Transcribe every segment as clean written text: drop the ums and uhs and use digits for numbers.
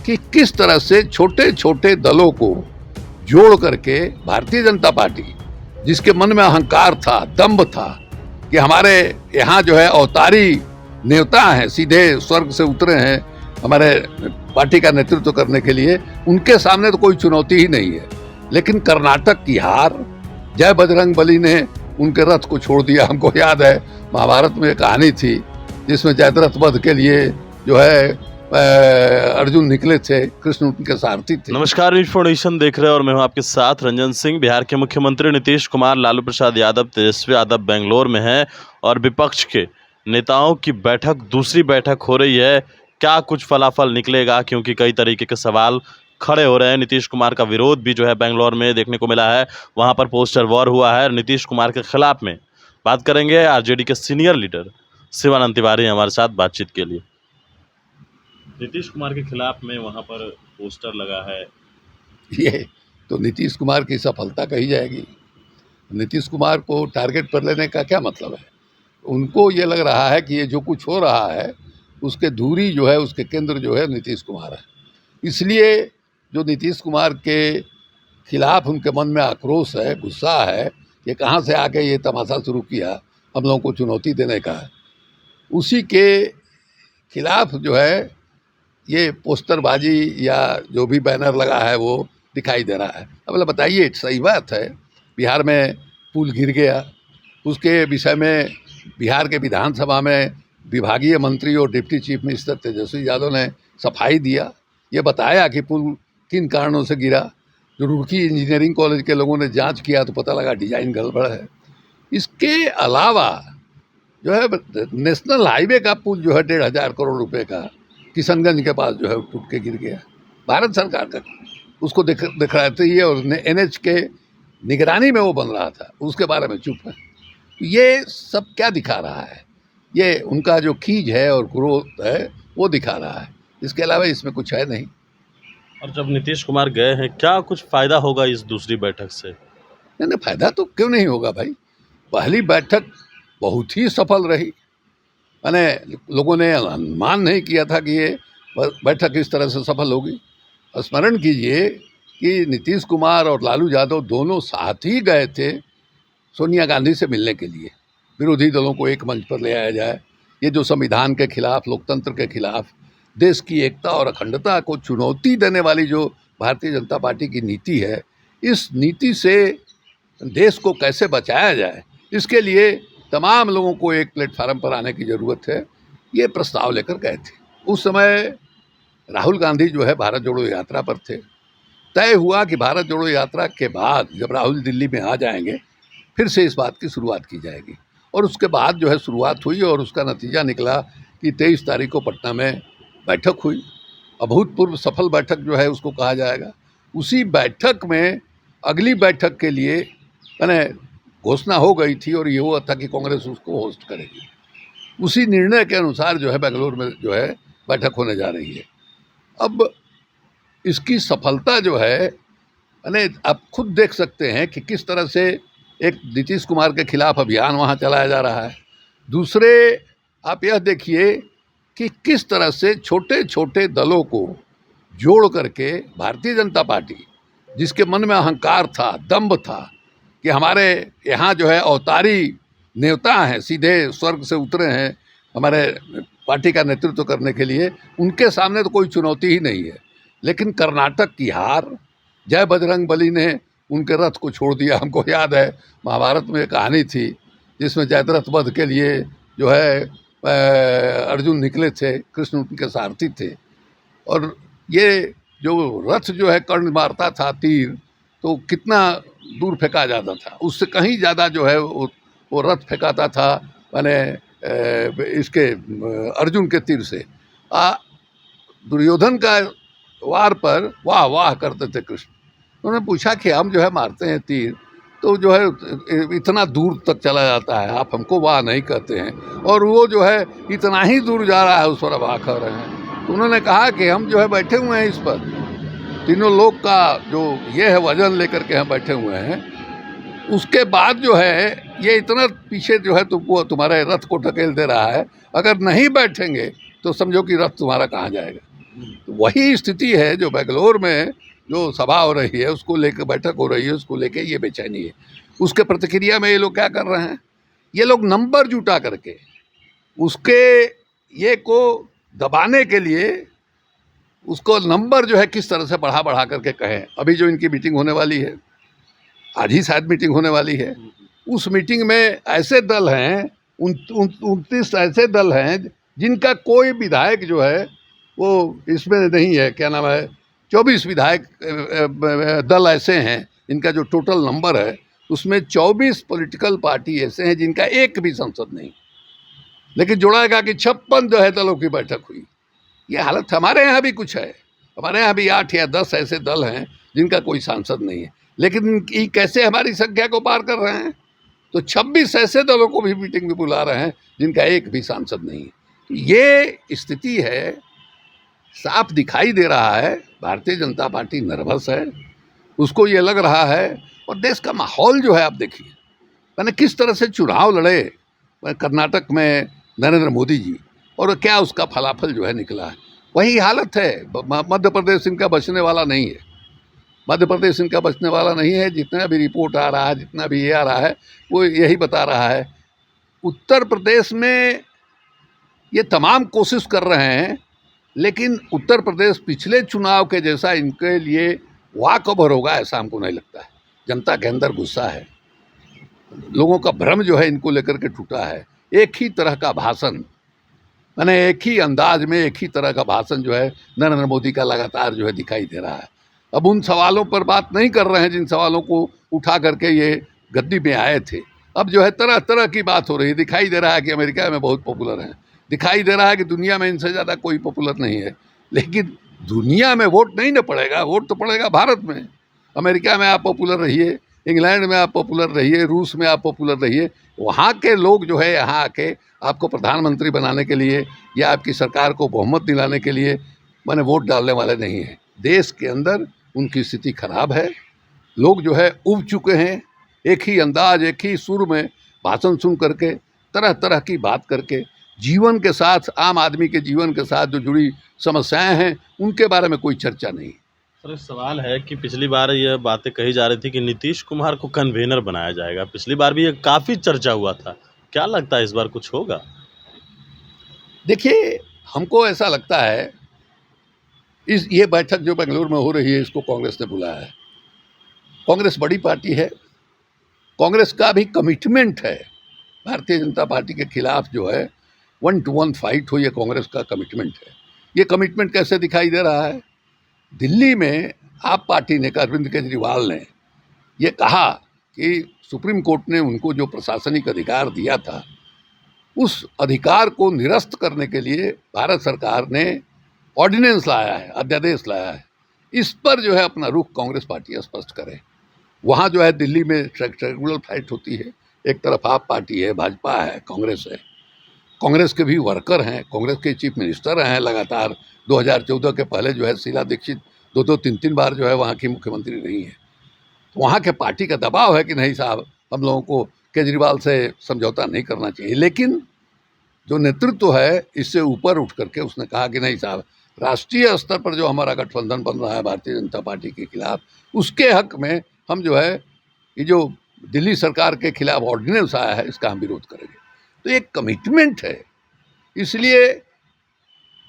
कि किस तरह से छोटे छोटे दलों को जोड़ करके भारतीय जनता पार्टी, जिसके मन में अहंकार था, दम्भ था कि हमारे यहाँ जो है अवतारी नेता हैं, सीधे स्वर्ग से उतरे हैं हमारे पार्टी का नेतृत्व करने के लिए, उनके सामने तो कोई चुनौती ही नहीं है। लेकिन कर्नाटक की हार, जय बजरंग बली ने उनके रथ को छोड़ दिया। हमको याद है महाभारत में एक कहानी थी जिसमें जयद्रथ वध के लिए जो है अर्जुन निकले थे, कृष्ण उनके सारथी थे। नमस्कार, न्यूज फाउंडेशन देख रहे हैं और मैं हूं आपके साथ रंजन सिंह। बिहार के मुख्यमंत्री नीतीश कुमार, लालू प्रसाद यादव, तेजस्वी यादव बेंगलोर में हैं और विपक्ष के नेताओं की बैठक, दूसरी बैठक हो रही है। क्या कुछ फलाफल निकलेगा, क्योंकि कई तरीके के सवाल खड़े हो रहे हैं। नीतीश कुमार का विरोध भी जो है बेंगलोर में देखने को मिला है, वहां पर पोस्टर वॉर हुआ है नीतीश कुमार के खिलाफ में। बात करेंगे आरजेडी के सीनियर लीडर शिवानंद तिवारी हमारे साथ बातचीत के लिए। नीतीश कुमार के खिलाफ में वहां पर पोस्टर लगा है, ये तो नीतीश कुमार की सफलता कही जाएगी। नीतीश कुमार को टारगेट पर लेने का क्या मतलब है? उनको ये लग रहा है कि ये जो कुछ हो रहा है उसके धुरी जो है, उसके केंद्र जो है नीतीश कुमार है। इसलिए जो नीतीश कुमार के खिलाफ उनके मन में आक्रोश है, गुस्सा है, ये कहाँ से आके ये तमाशा शुरू किया हम लोगों को चुनौती देने का, उसी के खिलाफ जो है ये पोस्टरबाजी या जो भी बैनर लगा है वो दिखाई दे रहा है। अब बताइए, सही बात है बिहार में पुल गिर गया, उसके विषय में बिहार के विधानसभा में विभागीय मंत्री और deputy chief minister Tejashwi Yadav ने सफाई दिया, ये बताया कि पुल किन कारणों से गिरा। जो रुड़की इंजीनियरिंग कॉलेज के लोगों ने जांच किया तो पता लगा डिजाइन गड़बड़ है। इसके अलावा जो है नेशनल हाईवे का पुल जो है 1,500 करोड़ रुपए का किशनगंज के पास जो है टूट के गिर गया। भारत सरकार का उसको देख रहा था ये, और NH के निगरानी में वो बन रहा था, उसके बारे में चुप है। ये सब क्या दिखा रहा है? ये उनका जो खीज है और क्रोध है वो दिखा रहा है, इसके अलावा इसमें कुछ है नहीं। और जब नीतीश कुमार गए हैं, क्या कुछ फायदा होगा इस दूसरी बैठक से? नहीं, फायदा तो क्यों नहीं होगा भाई। पहली बैठक बहुत ही सफल रही, मैंने लोगों ने अनुमान नहीं किया था कि ये बैठक इस तरह से सफल होगी। स्मरण कीजिए कि नीतीश कुमार और लालू यादव दोनों साथ ही गए थे सोनिया गांधी से मिलने के लिए, विरोधी दलों को एक मंच पर ले आया जाए। ये जो संविधान के खिलाफ, लोकतंत्र के खिलाफ, देश की एकता और अखंडता को चुनौती देने वाली जो भारतीय जनता पार्टी की नीति है, इस नीति से देश को कैसे बचाया जाए, इसके लिए तमाम लोगों को एक प्लेटफार्म पर आने की ज़रूरत है, ये प्रस्ताव लेकर गए थे। उस समय राहुल गांधी जो है भारत जोड़ो यात्रा पर थे। तय हुआ कि भारत जोड़ो यात्रा के बाद जब राहुल दिल्ली में आ जाएंगे फिर से इस बात की शुरुआत की जाएगी। और उसके बाद जो है शुरुआत हुई और उसका नतीजा निकला कि 23 तारीख को पटना में बैठक हुई। अभूतपूर्व सफल बैठक जो है उसको कहा जाएगा। उसी बैठक में अगली बैठक के लिए मैंने घोषणा हो गई थी और ये हुआ था कि कांग्रेस उसको होस्ट करेगी। उसी निर्णय के अनुसार जो है बेंगलोर में जो है बैठक होने जा रही है। अब इसकी सफलता जो है, यानी आप खुद देख सकते हैं कि किस तरह से एक नीतीश कुमार के खिलाफ अभियान वहाँ चलाया जा रहा है। दूसरे आप यह देखिए कि किस तरह से छोटे छोटे दलों को जोड़ करके भारतीय जनता पार्टी, जिसके मन में अहंकार था, दम्भ था कि हमारे यहाँ जो है अवतारी नेता हैं, सीधे स्वर्ग से उतरे हैं हमारे पार्टी का नेतृत्व करने के लिए, उनके सामने तो कोई चुनौती ही नहीं है। लेकिन कर्नाटक की हार, जय बजरंग बली ने उनके रथ को छोड़ दिया। हमको याद है महाभारत में एक कहानी थी जिसमें जयद्रथ वध के लिए जो है अर्जुन निकले थे, कृष्ण उनके सारथी थे। और ये जो रथ जो है कर्ण मारता था तीर, तो कितना दूर फेंका जाता था, उससे कहीं ज़्यादा जो है वो रथ फेंकाता था मैंने इसके अर्जुन के तीर से। दुर्योधन का वार पर वाह वाह करते थे कृष्ण। उन्होंने पूछा कि हम जो है मारते हैं तीर तो जो है इतना दूर तक चला जाता है, आप हमको वाह नहीं कहते हैं, और वो जो है इतना ही दूर जा रहा है उस पर वाह कर रहे हैं। तो उन्होंने कहा कि हम जो है बैठे हुए हैं इस पर, तीनों लोग का जो ये है वजन लेकर के हम बैठे हुए हैं। उसके बाद जो है ये इतना पीछे जो है तुमको तुम्हारे रथ को ढकेल दे रहा है, अगर नहीं बैठेंगे तो समझो कि रथ तुम्हारा कहाँ जाएगा। तो वही स्थिति है जो बेंगलोर में जो सभा हो रही है, उसको लेकर बैठक हो रही है, उसको लेके ये बेचैनी है। उसके प्रतिक्रिया में ये लोग क्या कर रहे हैं, ये लोग नंबर जुटा करके उसके ये को दबाने के लिए उसको नंबर जो है किस तरह से बढ़ा बढ़ा करके कहें। अभी जो इनकी मीटिंग होने वाली है, आज ही शायद मीटिंग होने वाली है, उस मीटिंग में ऐसे दल हैं, 29 ऐसे दल हैं जिनका कोई विधायक जो है वो इसमें नहीं है, क्या नाम है, 24 विधायक दल ऐसे हैं इनका जो टोटल नंबर है उसमें 24 पॉलिटिकल पार्टी ऐसे हैं जिनका एक भी सांसद नहीं। लेकिन जोड़ाएगा कि 56 जो है दलों की बैठक हुई। ये हालत हमारे यहाँ भी कुछ है, हमारे यहाँ भी 8 या 10 ऐसे दल हैं जिनका कोई सांसद नहीं है, लेकिन ये कैसे हमारी संख्या को पार कर रहे हैं। तो 26 ऐसे दलों को भी मीटिंग में बुला रहे हैं जिनका एक भी सांसद नहीं है। तो ये स्थिति है, साफ दिखाई दे रहा है भारतीय जनता पार्टी नर्वस है, उसको ये लग रहा है। और देश का माहौल जो है आप देखिए, मैंने किस तरह से चुनाव लड़े कर्नाटक में नरेंद्र मोदी जी, और क्या उसका फलाफल जो है निकला है। वही हालत है, मध्य प्रदेश इनका बचने वाला नहीं है, मध्य प्रदेश इनका बचने वाला नहीं है। जितना भी रिपोर्ट आ रहा है, जितना भी ये आ रहा है, वो यही बता रहा है। उत्तर प्रदेश में ये तमाम कोशिश कर रहे हैं, लेकिन उत्तर प्रदेश पिछले चुनाव के जैसा इनके लिए वॉक ओवर होगा ऐसा हमको नहीं लगता है। जनता के अंदर गुस्सा है, लोगों का भ्रम जो है इनको लेकर के टूटा है। एक ही तरह का भाषण, मैंने एक ही अंदाज में एक ही तरह का भाषण जो है नरेंद्र मोदी का लगातार जो है दिखाई दे रहा है। अब उन सवालों पर बात नहीं कर रहे हैं जिन सवालों को उठा करके ये गद्दी में आए थे। अब जो है तरह तरह की बात हो रही है। दिखाई दे रहा है कि अमेरिका में बहुत पॉपुलर हैं, दिखाई दे रहा है कि दुनिया में इनसे ज़्यादा कोई पॉपुलर नहीं है। लेकिन दुनिया में वोट नहीं ना पड़ेगा, वोट तो पड़ेगा भारत में। अमेरिका में आप पॉपुलर रहिए, इंग्लैंड में आप पॉपुलर रहिए, रूस में आप पॉपुलर रहिए, वहाँ के लोग जो है यहाँ आके आपको प्रधानमंत्री बनाने के लिए या आपकी सरकार को बहुमत दिलाने के लिए माने वोट डालने वाले नहीं हैं। देश के अंदर उनकी स्थिति खराब है, लोग जो है उब चुके हैं। एक ही अंदाज, एक ही सुर में भाषण सुन करके, तरह तरह की बात करके, जीवन के साथ, आम आदमी के जीवन के साथ जो जुड़ी समस्याएं हैं उनके बारे में कोई चर्चा नहीं। सर, एक सवाल है कि पिछली बार यह बातें कही जा रही थी कि नीतीश कुमार को कन्वेनर बनाया जाएगा, पिछली बार भी ये काफ़ी चर्चा हुआ था, क्या लगता है इस बार कुछ होगा? देखिए, हमको ऐसा लगता है ये बैठक जो बेंगलुरु में हो रही है इसको कांग्रेस ने बुलाया है। कांग्रेस बड़ी पार्टी है, कांग्रेस का भी कमिटमेंट है भारतीय जनता पार्टी के खिलाफ जो है 1-to-1 फाइट हो, ये कांग्रेस का कमिटमेंट है। ये कमिटमेंट कैसे दिखाई दे रहा है? दिल्ली में आप पार्टी ने, अरविंद केजरीवाल ने ये कहा कि सुप्रीम कोर्ट ने उनको जो प्रशासनिक अधिकार दिया था उस अधिकार को निरस्त करने के लिए भारत सरकार ने ऑर्डिनेंस लाया है, अध्यादेश लाया है। इस पर जो है अपना रुख कांग्रेस पार्टी स्पष्ट करे। वहाँ जो है दिल्ली में ट्रायंगुलर फाइट होती है, एक तरफ आप पार्टी है, भाजपा है, कांग्रेस है। कांग्रेस के भी वर्कर हैं, कांग्रेस के चीफ मिनिस्टर हैं लगातार। 2014 के पहले जो है शीला दीक्षित 2-2, 3-3 बार जो है वहाँ की मुख्यमंत्री रही हैं। तो वहाँ के पार्टी का दबाव है कि नहीं साहब, हम लोगों को केजरीवाल से समझौता नहीं करना चाहिए। लेकिन जो नेतृत्व है इससे ऊपर उठ करके उसने कहा कि नहीं साहब, राष्ट्रीय स्तर पर जो हमारा गठबंधन बन रहा है भारतीय जनता पार्टी के खिलाफ, उसके हक में हम जो है ये जो दिल्ली सरकार के खिलाफ ऑर्डिनेंस आया है इसका हम विरोध करेंगे। तो एक कमिटमेंट है, इसलिए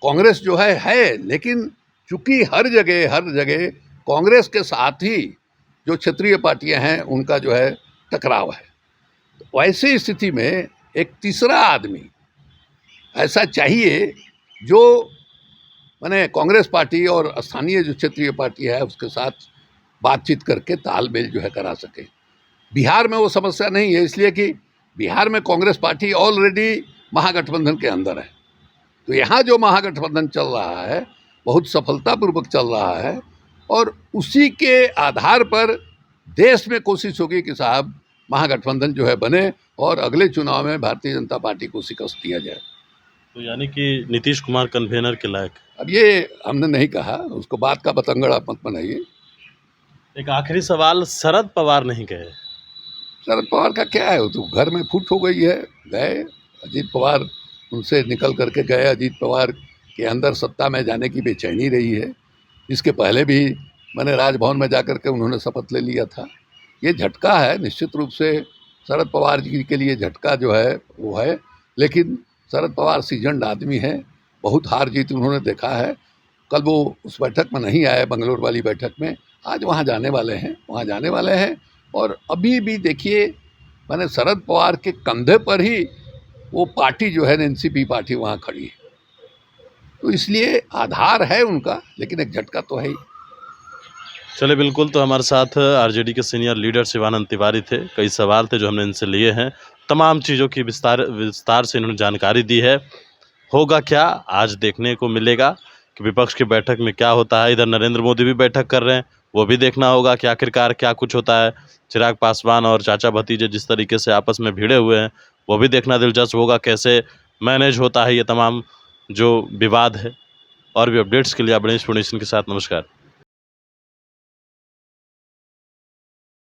कांग्रेस जो है। लेकिन चूंकि हर जगह कांग्रेस के साथ ही जो क्षेत्रीय पार्टियां हैं उनका जो है टकराव है, तो ऐसी स्थिति में एक तीसरा आदमी ऐसा चाहिए जो माने कांग्रेस पार्टी और स्थानीय जो क्षेत्रीय पार्टी है उसके साथ बातचीत करके तालमेल जो है करा सके। बिहार में वो समस्या नहीं है, इसलिए कि बिहार में कांग्रेस पार्टी ऑलरेडी महागठबंधन के अंदर है। तो यहाँ जो महागठबंधन चल रहा है बहुत सफलतापूर्वक चल रहा है, और उसी के आधार पर देश में कोशिश होगी कि साहब महागठबंधन जो है बने और अगले चुनाव में भारतीय जनता पार्टी को शिकस्त दिया जाए। तो यानी कि नीतीश कुमार कन्वेनर के लायक? अब ये हमने नहीं कहा, उसको बात का बतंगड़ मत बनाइए। एक आखिरी सवाल, शरद पवार नहीं गए? शरद पवार का क्या है, वो तो घर में फूट हो गई है, गए। अजीत पवार उनसे निकल करके गए। अजीत पवार कि अंदर सत्ता में जाने की बेचैनी रही है। इसके पहले भी मैंने राजभवन में जाकर के उन्होंने शपथ ले लिया था। ये झटका है, निश्चित रूप से शरद पवार जी के लिए झटका जो है वो है, लेकिन शरद पवार सीजन्ड आदमी है, बहुत हार जीत उन्होंने देखा है। कल वो उस बैठक में नहीं आए, बंगलोर वाली बैठक में, आज वहाँ जाने वाले हैं। और अभी भी देखिए, मैंने शरद पवार के कंधे पर ही वो पार्टी जो है एनसीपी पार्टी वहाँ खड़ी है, तो इसलिए आधार है उनका, लेकिन एक झटका तो है ही। चलिए बिल्कुल, तो हमारे साथ आरजेडी के सीनियर लीडर शिवानंद तिवारी थे। कई सवाल थे जो हमने इनसे लिए हैं, तमाम चीज़ों की विस्तार से इन्होंने जानकारी दी है। होगा क्या, आज देखने को मिलेगा कि विपक्ष की बैठक में क्या होता है। इधर नरेंद्र मोदी भी बैठक कर रहे हैं, वो भी देखना होगा कि आखिरकार क्या कुछ होता है। चिराग पासवान और चाचा भतीजे जिस तरीके से आपस में भिड़े हुए हैं, वो भी देखना दिलचस्प होगा, कैसे मैनेज होता है ये तमाम जो विवाद है। और भी अपडेट्स के लिए आप गणेश फाउंडेशन के साथ। नमस्कार।